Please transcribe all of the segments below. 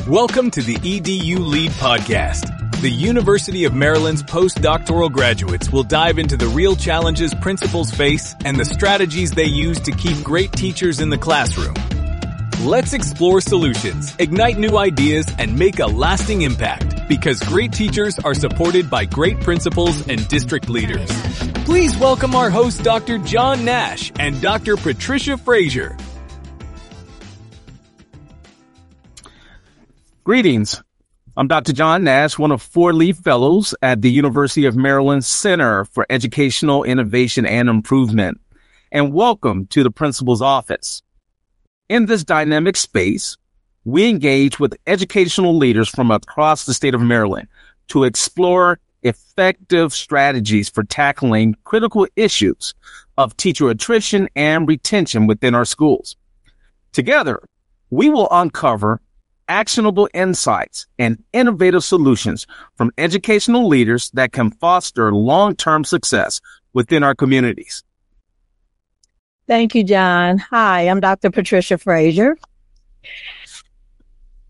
Welcome to the EDU Lead Podcast. The University of Maryland's postdoctoral graduates will dive into the real challenges principals face and the strategies they use to keep great teachers in the classroom. Let's explore solutions, ignite new ideas, and make a lasting impact, because great teachers are supported by great principals and district leaders. Please welcome our hosts, Dr. John Nash and Dr. Patricia Frazier. Greetings. I'm Dr. John Nash, one of 4 Leaf Fellows at the University of Maryland Center for Educational Innovation and Improvement. And welcome to the Principal's Office. In this dynamic space, we engage with educational leaders from across the state of Maryland to explore effective strategies for tackling critical issues of teacher attrition and retention within our schools. Together, we will uncover actionable insights and innovative solutions from educational leaders that can foster long-term success within our communities. Thank you, John. Hi, I'm Dr. Patricia Frazier.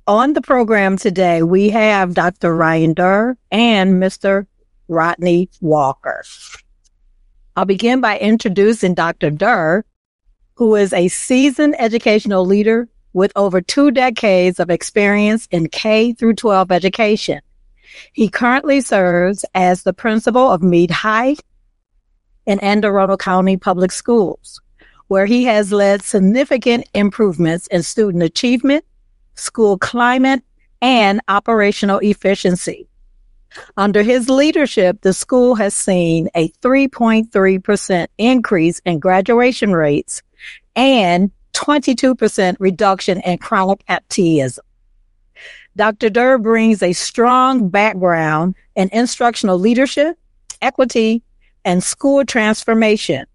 On the program today, we have Dr. Ryan Durr and Mr. Rodney Walker. I'll begin by introducing Dr. Durr, who is a seasoned educational leader with over 2 decades of experience in K through 12 education. He currently serves as the principal of Meade High in Anne Arundel County Public Schools, where he has led significant improvements in student achievement, school climate, and operational efficiency. Under his leadership, the school has seen a 3.3% increase in graduation rates and 22% reduction in chronic absenteeism. Dr. Durr brings a strong background in instructional leadership, equity, and school transformation,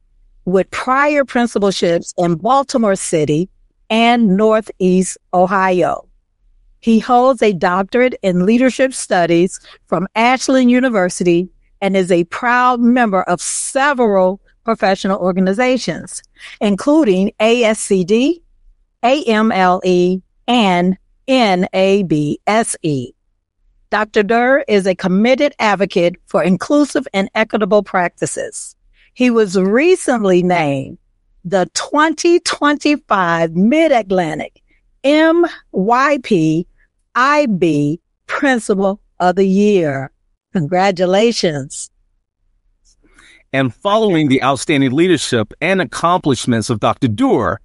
with prior principalships in Baltimore City and Northeast Ohio. He holds a doctorate in leadership studies from Ashland University and is a proud member of several professional organizations, including ASCD, AMLE, and NABSE. Dr. Durr is a committed advocate for inclusive and equitable practices. He was recently named the 2025 Mid-Atlantic MYP IB Principal of the Year. Congratulations. And following the outstanding leadership and accomplishments of Dr. Durr,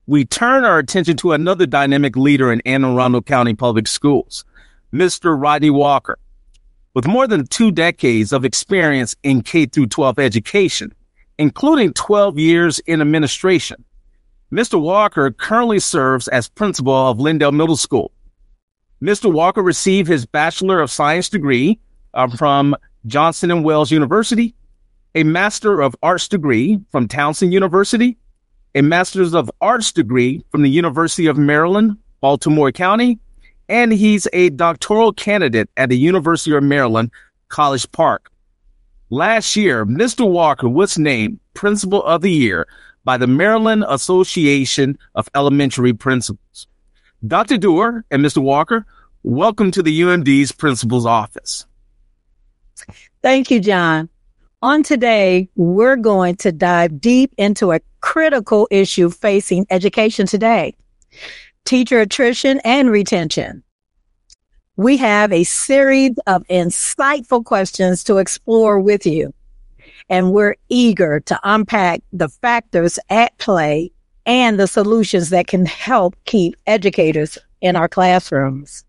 we turn our attention to another dynamic leader in Anne Arundel County Public Schools, Mr. Rodney Walker. With more than 2 decades of experience in K through 12 education, including 12 years in administration, Mr. Walker currently serves as principal of Lindale Middle School. Mr. Walker received his Bachelor of Science degree from Johnson & Wales University, a Master of Arts degree from Townsend University, a Master's of Arts degree from the University of Maryland, Baltimore County, and he's a doctoral candidate at the University of Maryland, College Park. Last year, Mr. Walker was named Principal of the Year by the Maryland Association of Elementary Principals. Dr. Durr and Mr. Walker, welcome to the UMD's Principal's Office. Thank you, John. On today, we're going to dive deep into a critical issue facing education today: teacher attrition and retention. We have a series of insightful questions to explore with you, and we're eager to unpack the factors at play and the solutions that can help keep educators in our classrooms.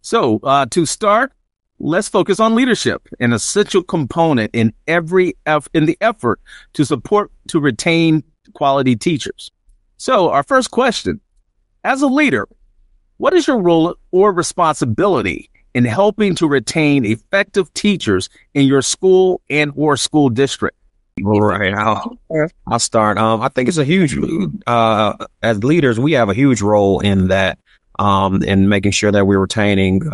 So, to start, let's focus on leadership, an essential component in the effort to retain quality teachers. So our first question: as a leader, what is your role or responsibility in helping to retain effective teachers in your school and or school district? All right, I'll start. I think it's a huge, as leaders, we have a huge role in that, in making sure that we're retaining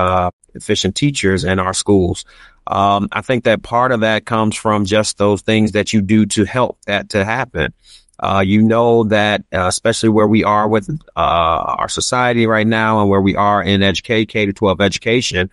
efficient teachers in our schools. I think that part of that comes from just those things that you do to help that to happen. You know that, especially where we are with our society right now and where we are in K-12 education,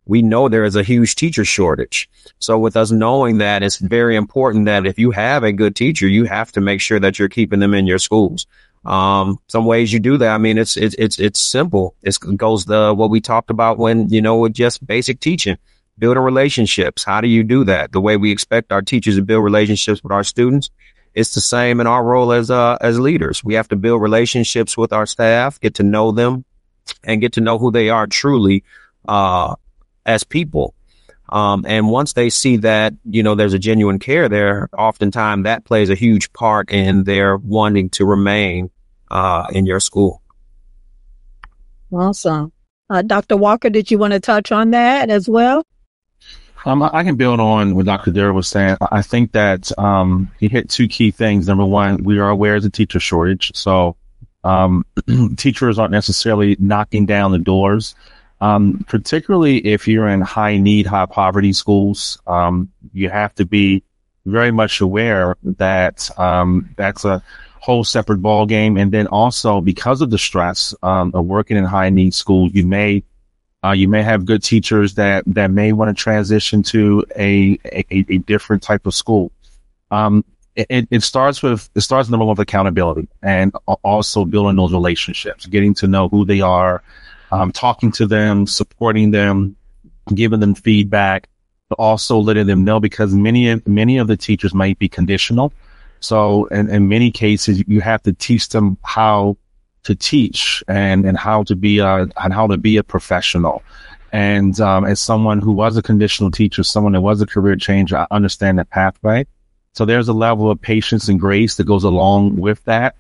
we know there is a huge teacher shortage. So with us knowing that, it's very important that if you have a good teacher, you have to make sure that you're keeping them in your schools. Some ways you do that. I mean, it's simple. It goes what we talked about when, with just basic teaching, building relationships. How do you do that? The way we expect our teachers to build relationships with our students. It's the same in our role as leaders. We have to build relationships with our staff, get to know them, and get to know who they are truly, as people. And once they see that, there's a genuine care there, oftentimes that plays a huge part in their wanting to remain in your school. Awesome. Dr. Walker, did you want to touch on that as well? I can build on what Dr. Durr was saying. I think that he hit two key things. Number one, we are aware of a teacher shortage. So teachers aren't necessarily knocking down the doors. Particularly if you're in high need, high poverty schools, you have to be very much aware that that's a whole separate ball game. And then also because of the stress of working in high need schools, you may have good teachers that may want to transition to a different type of school. It starts number one with accountability and also building those relationships, getting to know who they are. Talking to them, supporting them, giving them feedback, but also letting them know, because many of the teachers might be conditional. So in many cases, you have to teach them how to teach and how to be a professional. And as someone who was a conditional teacher, someone that was a career changer, I understand that pathway. So there's a level of patience and grace that goes along with that.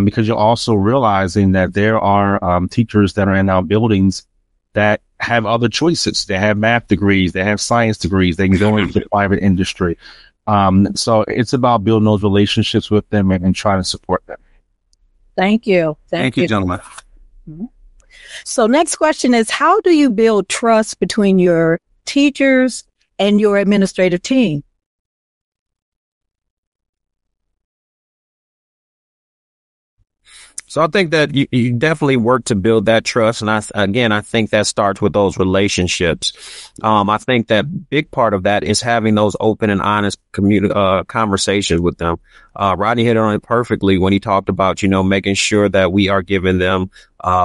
Because you're also realizing that there are teachers that are in our buildings that have other choices. They have math degrees, they have science degrees, they can go into the private industry. So it's about building those relationships with them and trying to support them. Thank you. Thank you, gentlemen. Mm-hmm. So next question is, how do you build trust between your teachers and your administrative team? So I think that you definitely work to build that trust. And I think that starts with those relationships. I think that big part of that is having those open and honest conversations with them. Rodney hit on it perfectly when he talked about, making sure that we are giving them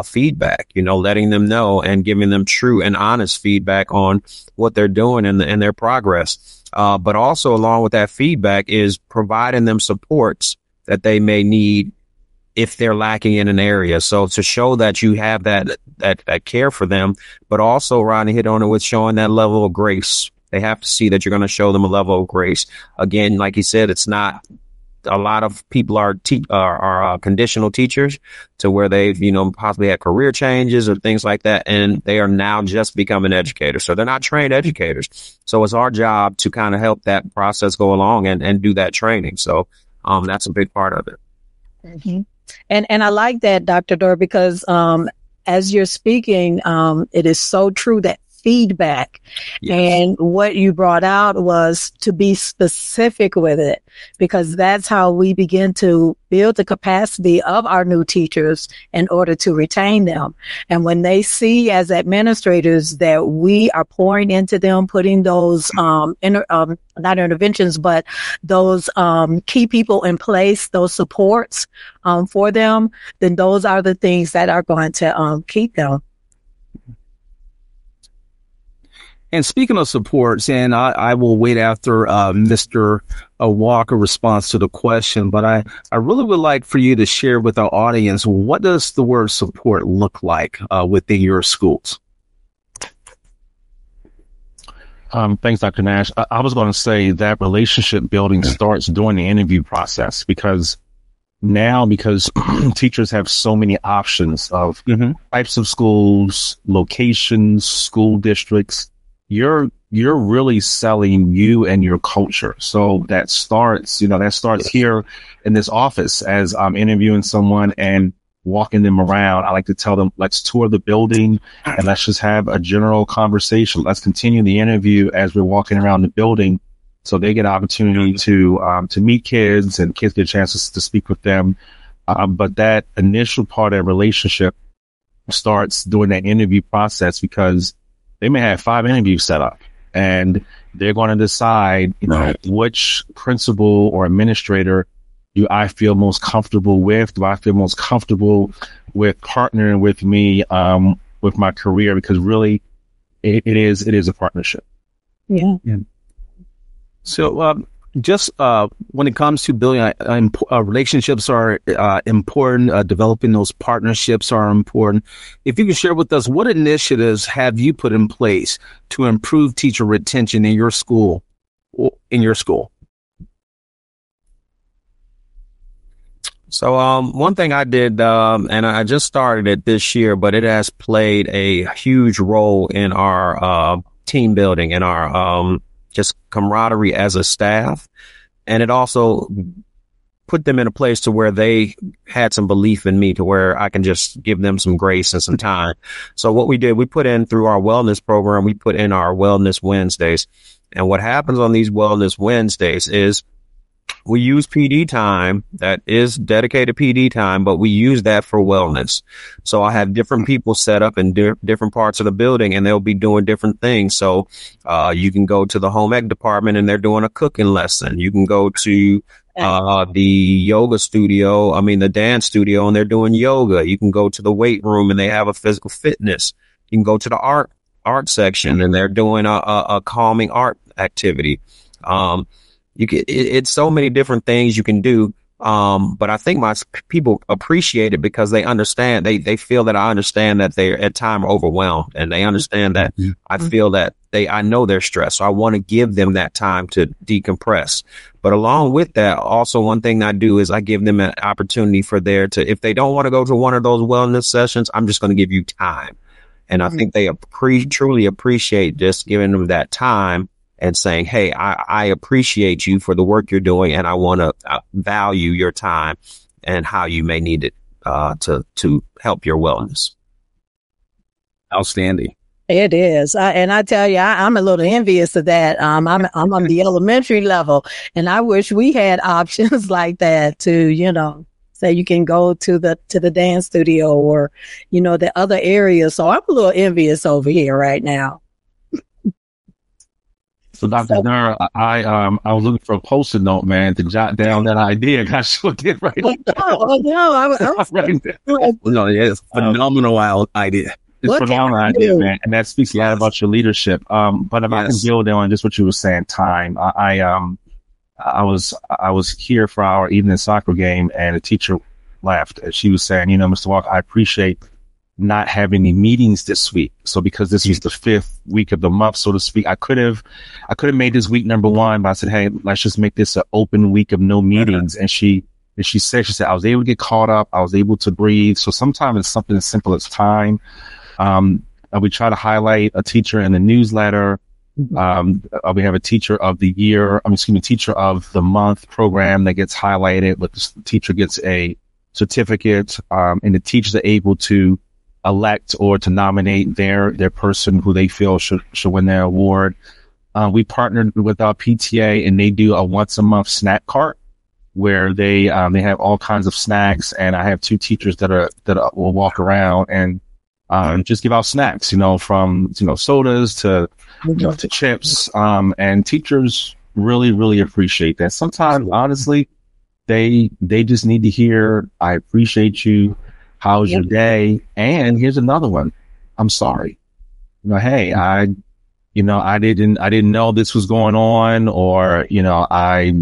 feedback, letting them know and giving them true and honest feedback on what they're doing and their progress. But also along with that feedback is providing them supports that they may need if they're lacking in an area. So to show that you have that care for them, but also Rodney hit on it with showing that level of grace. They have to see that you're going to show them a level of grace. Again, like he said, it's not a lot of people are conditional teachers to where they've, possibly had career changes or things like that. And they are now just becoming educators. So they're not trained educators. So it's our job to kind of help that process go along and do that training. So, that's a big part of it. Mm-hmm. And I like that, Dr. Durr, because as you're speaking, it is so true that feedback. Yes. And what you brought out was to be specific with it, because that's how we begin to build the capacity of our new teachers in order to retain them. And when they see as administrators that we are pouring into them, putting those not interventions, but those key people in place, those supports for them, then those are the things that are going to keep them. And speaking of supports, and I will wait after Mr. Walker responds to the question, but I really would like for you to share with our audience, what does the word support look like within your schools? Thanks, Dr. Nash. I was going to say that relationship building starts during the interview process, because teachers have so many options of types of schools, locations, school districts. You're really selling you and your culture. So that starts here in this office as I'm interviewing someone and walking them around. I like to tell them, let's tour the building and let's just have a general conversation. Let's continue the interview as we're walking around the building So they get an opportunity to meet kids, and kids get a chance to speak with them. But that initial part of the relationship starts during that interview process, because they may have 5 interviews set up, and they're going to decide, which principal or administrator do I feel most comfortable with? Do I feel most comfortable with partnering with me with my career? Because really, it is a partnership. Yeah. So, just when it comes to building relationships are important. Developing those partnerships are important. If you could share with us, what initiatives have you put in place to improve teacher retention in your school? So, one thing I did, and I just started it this year, but it has played a huge role in our team building and our just camaraderie as a staff. And it also put them in a place to where they had some belief in me, to where I can just give them some grace and some time. So what we did, we put in through our wellness program, we put in our Wellness Wednesdays. And what happens on these Wellness Wednesdays is we use PD time, that is dedicated PD time, but we use that for wellness. So I have different people set up in different parts of the building, and they'll be doing different things. So you can go to the home ec department and they're doing a cooking lesson. You can go to the yoga studio, the dance studio, and they're doing yoga. You can go to the weight room and they have a physical fitness. You can go to the art section and they're doing a calming art activity. It's so many different things you can do. But I think my people appreciate it because they understand, they feel that I understand that they're at time overwhelmed, and they understand that I feel that I know they're stressed. So I want to give them that time to decompress. But along with that, also one thing I do is I give them an opportunity if they don't want to go to one of those wellness sessions, I'm just going to give you time. And I think they truly appreciate just giving them that time and saying, hey, I appreciate you for the work you're doing, and I want to value your time and how you may need it to help your wellness. Outstanding. It is. And I tell you, I'm a little envious of that. I'm on the elementary level, and I wish we had options like that to, say you can go to the dance studio or, the other areas. So I'm a little envious over here right now. So, Dr. Dur, I was looking for a post-it note, man, to jot down that idea. I sure did right now. Oh, no. I was right there. No, it's a phenomenal idea. It's a phenomenal idea, man. And that speaks a lot about your leadership. But if I can build on just what you were saying, time. I was here for our evening soccer game, and a teacher left. And she was saying, Mr. Walker, I appreciate not having any meetings this week. So because this was the 5th week of the month, so to speak, I could have made this week number 1, but I said, hey, let's just make this an open week of no meetings. And she said, I was able to get caught up. I was able to breathe. So sometimes it's something as simple as time. We try to highlight a teacher in the newsletter. We have a teacher of the year, teacher of the month program that gets highlighted, but the teacher gets a certificate, and the teachers are able to elect or to nominate their person who they feel should win their award. We partnered with our PTA, and they do a once a month snack cart where they have all kinds of snacks, and I have 2 teachers that will walk around and just give out snacks, from sodas to to chips, and teachers really, really appreciate that. Sometimes, honestly, they just need to hear, I appreciate you. How's your day? And here's another one. I'm sorry. Hey, I didn't know this was going on, or, I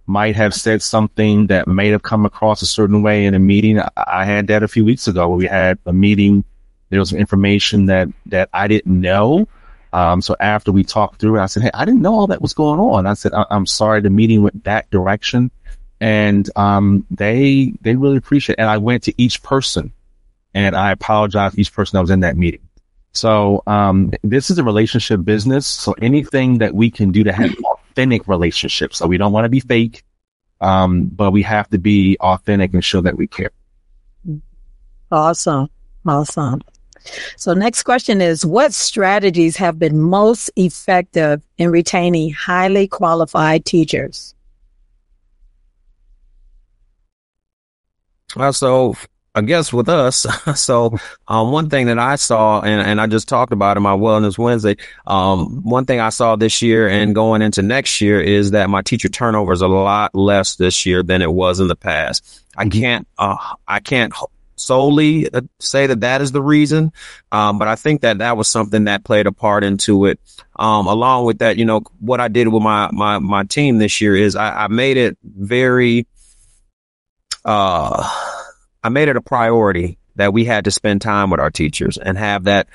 might have said something that may have come across a certain way in a meeting. I had that a few weeks ago where we had a meeting. There was some information that I didn't know. So after we talked through it, I said, hey, I didn't know all that was going on. I said, I'm sorry the meeting went that direction. And they really appreciate it. And I went to each person and I apologized to each person that was in that meeting. So this is a relationship business. So anything that we can do to have authentic relationships. So we don't want to be fake, but we have to be authentic and show that we care. Awesome. So next question is, what strategies have been most effective in retaining highly qualified teachers? Well, so I guess with us, one thing that I saw, and I just talked about in my Wellness Wednesday, one thing I saw this year and going into next year is that my teacher turnover is a lot less this year than it was in the past. I can't solely say that is the reason, but I think that was something that played a part into it. Along with that, what I did with my team this year is I made it very, I made it a priority that we had to spend time with our teachers and have that,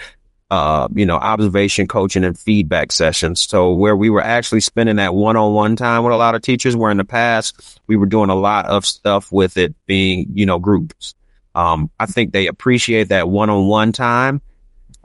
observation, coaching, and feedback sessions. So where we were actually spending that one-on-one time with a lot of teachers, where in the past we were doing a lot of stuff with it being, groups. I think they appreciate that one-on-one time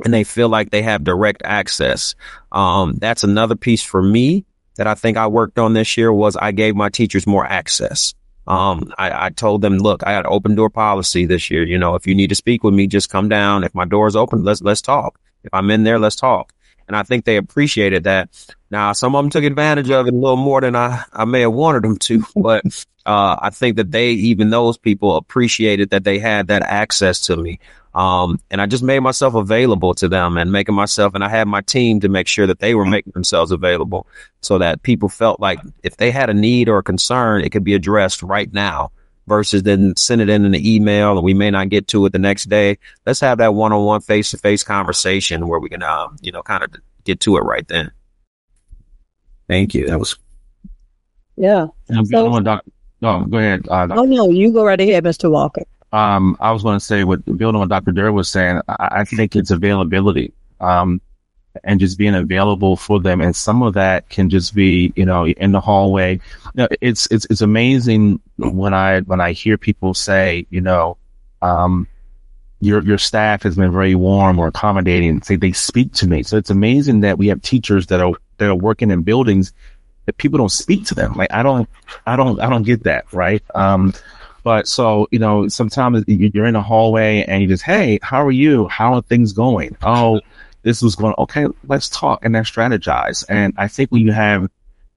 and they feel like they have direct access. That's another piece for me that I think I worked on this year was I gave my teachers more access. I told them, look, I got an open door policy this year. If you need to speak with me, just come down. If my door is open, let's talk. If I'm in there, let's talk. And I think they appreciated that. Now, some of them took advantage of it a little more than I may have wanted them to, but I think that even those people appreciated that they had that access to me. And I just made myself available to them and I had my team to make sure that they were making themselves available so that people felt like if they had a need or a concern, it could be addressed right now versus then send it in an email and we may not get to it the next day. Let's have that one-on-one face-to-face conversation where we can, kind of get to it right then. Thank you. That was. Yeah. Go ahead. No, you go right ahead, Mr. Walker. I was going to say, building on what Dr. Durr was saying, I think it's availability, and just being available for them. And some of that can just be, in the hallway. It's amazing when I hear people say, your staff has been very warm or accommodating. Say they speak to me. So it's amazing that we have teachers that are working in buildings that people don't speak to them. Like I don't get that. Right. But so, sometimes you're in a hallway and you just, hey, how are you? How are things going? Oh, this was going, okay, let's talk and then strategize. And I think when you have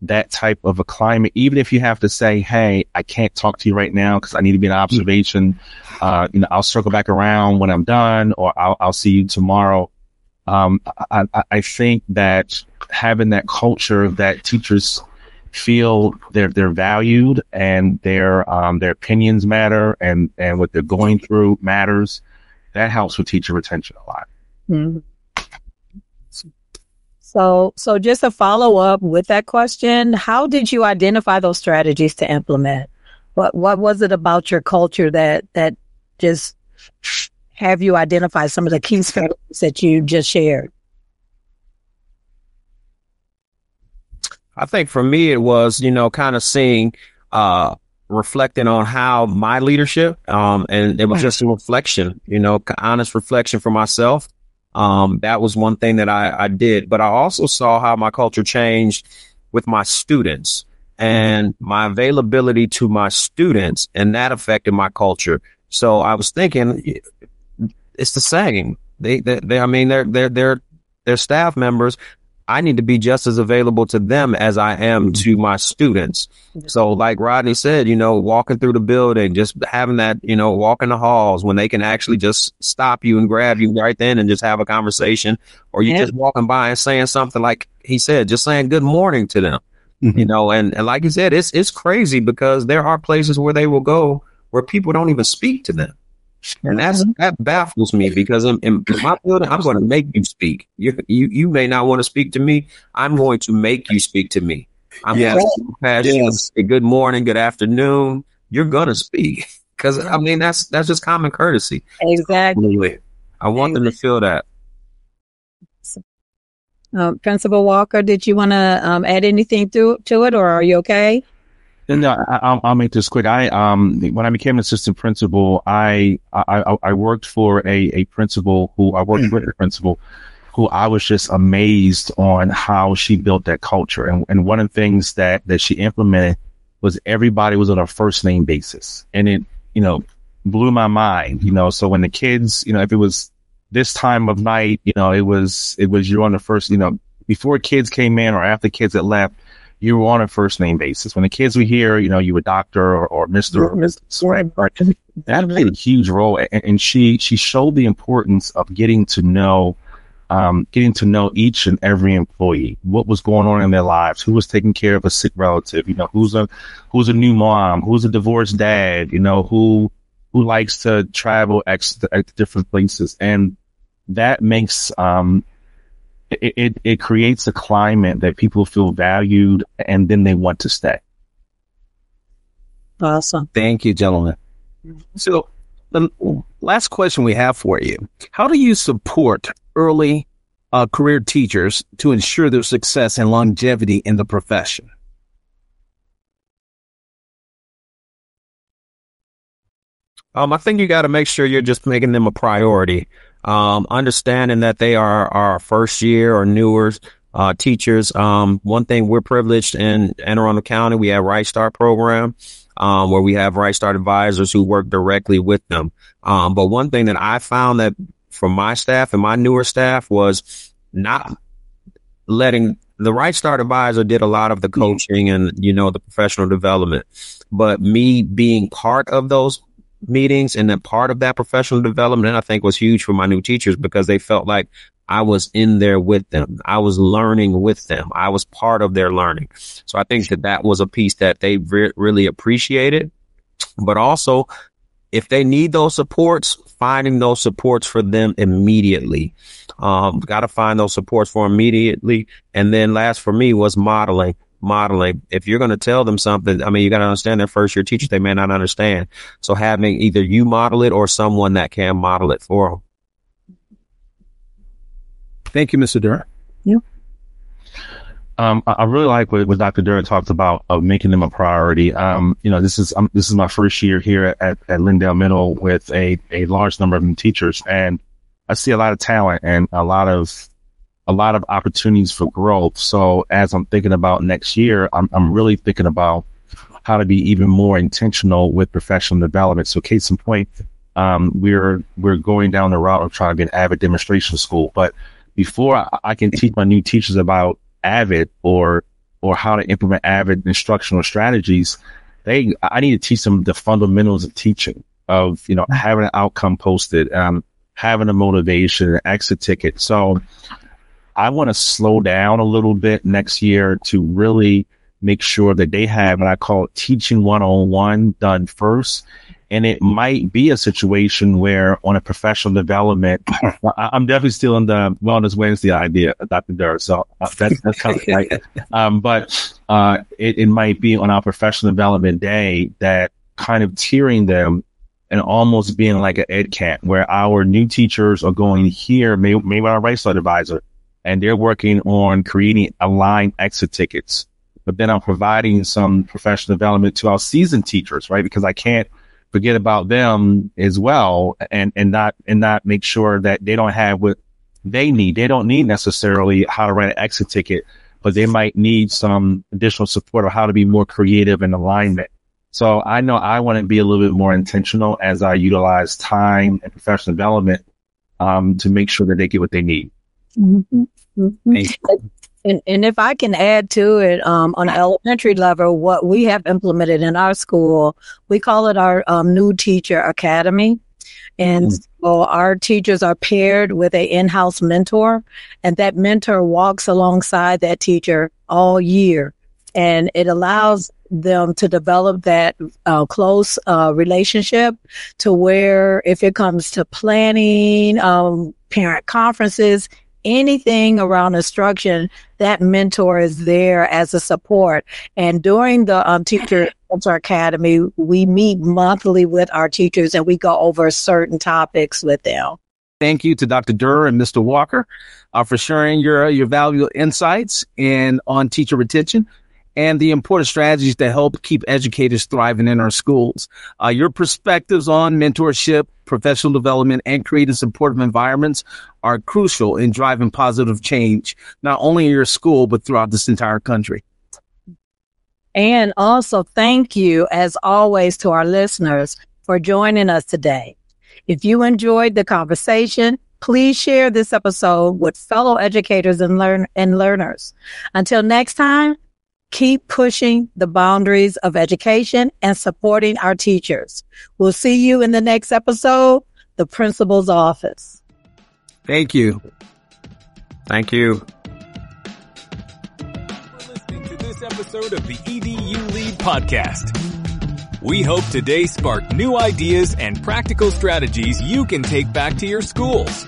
that type of a climate, even if you have to say, hey, I can't talk to you right now because I need to be in observation. I'll circle back around when I'm done or I'll see you tomorrow. I think that having that culture that teachers feel they're valued and their opinions matter and what they're going through matters, that helps with teacher retention a lot. Mm-hmm. So just a follow up with that question, how did you identify those strategies to implement? What was it about your culture that just have you identify some of the key strategies that you just shared? I think for me, it was, kind of seeing, reflecting on how my leadership, and it was just a reflection, honest reflection for myself. That was one thing that I did, but I also saw how my culture changed with my students and my availability to my students, and that affected my culture. So I was thinking it's the same. They're staff members. I need to be just as available to them as I am to my students. So like Rodney said, walking through the building, just having that, walking the halls when they can actually just stop you and grab you right then and just have a conversation, or you just walking by and saying something like he said, just saying good morning to them, and like he said, it's crazy because there are places where they will go where people don't even speak to them. And that baffles me because in my building, I'm going to make you speak. You may not want to speak to me. I'm going to make you speak to me. I'm going to pass you say good morning, good afternoon. You're going to speak because that's just common courtesy. Exactly. I want them to feel that. Principal Walker, did you want to add anything to it, or are you okay? No, I'll make this quick. When I became an assistant principal, I worked for a principal with a principal who I was just amazed on how she built that culture. And one of the things that she implemented was everybody was on a first name basis. And it, blew my mind, so when the kids, if it was this time of night, it was you're on the first, before kids came in or after kids had left, you were on a first name basis. When the kids were here, you were Dr. or Mr. or Mrs. That played a huge role. And she showed the importance of getting to know each and every employee, what was going on in their lives, who was taking care of a sick relative, who's a new mom, who's a divorced dad, who likes to travel to different places. And that makes, it creates a climate that people feel valued and then they want to stay. Awesome. Thank you, gentlemen. So the last question we have for you, how do you support early career teachers to ensure their success and longevity in the profession? I think you got to make sure you're just making them a priority. Understanding that they are our first year or newer teachers. One thing we're privileged in Anne Arundel County, we have Right Start program, where we have Right Start advisors who work directly with them. But one thing that I found that from my staff and my newer staff was not letting the Right Start advisor did a lot of the coaching and, the professional development, but me being part of those meetings and then part of that professional development, I think was huge for my new teachers because they felt like I was in there with them. I was learning with them. I was part of their learning. So I think that was a piece that they really appreciated. But also, if they need those supports, finding those supports for them immediately. Got to find those supports for them immediately. And then last for me was modeling. If you're going to tell them something, you got to understand their first year teachers, they may not understand. So having either you model it or someone that can model it for them. Thank you, Mr. Durr. Yeah. I really like what Dr. Durr talked about of making them a priority. This is my first year here at Lindale Middle with a large number of new teachers, and I see a lot of talent and a lot of opportunities for growth. So as I'm thinking about next year, I'm really thinking about how to be even more intentional with professional development. So case in point, we're going down the route of trying to be an AVID demonstration school. But before I can teach my new teachers about AVID or how to implement AVID instructional strategies, I need to teach them the fundamentals of teaching, of having an outcome posted, having a motivation, an exit ticket. So I want to slow down a little bit next year to really make sure that they have what I call teaching 101 done first. And it might be a situation where on a professional development, I'm definitely still in the Wellness Wednesday idea, Dr. Durr. So that's kind of right. But it might be on our professional development day that kind of tiering them and almost being like an ed camp where our new teachers are going here, maybe our Right Start advisor, and they're working on creating aligned exit tickets. But then I'm providing some professional development to our seasoned teachers, right? Because I can't forget about them as well and not make sure that they don't have what they need. They don't need necessarily how to write an exit ticket, but they might need some additional support of how to be more creative in alignment. So I know I want to be a little bit more intentional as I utilize time and professional development to make sure that they get what they need. Mm-hmm. Mm-hmm. And if I can add to it, on an elementary level, what we have implemented in our school, we call it our new teacher academy. And so our teachers are paired with an in-house mentor, and that mentor walks alongside that teacher all year. And it allows them to develop that close relationship to where if it comes to planning, parent conferences, anything around instruction, that mentor is there as a support. And during the Teacher Academy, we meet monthly with our teachers and we go over certain topics with them. Thank you to Dr. Durr and Mr. Walker for sharing your valuable insights on teacher retention and the important strategies that help keep educators thriving in our schools. Your perspectives on mentorship, professional development, and creating supportive environments are crucial in driving positive change, not only in your school, but throughout this entire country. And also, thank you, as always, to our listeners for joining us today. If you enjoyed the conversation, Please share this episode with fellow educators and learners. Until next time, keep pushing the boundaries of education and supporting our teachers. We'll see you in the next episode, The Principal's Office. Thank you. Thank you. For listening to this episode of the EDU Lead Podcast. We hope today sparked new ideas and practical strategies you can take back to your schools.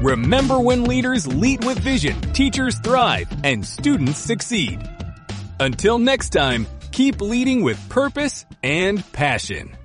Remember, when leaders lead with vision, teachers thrive, and students succeed. Until next time, keep leading with purpose and passion.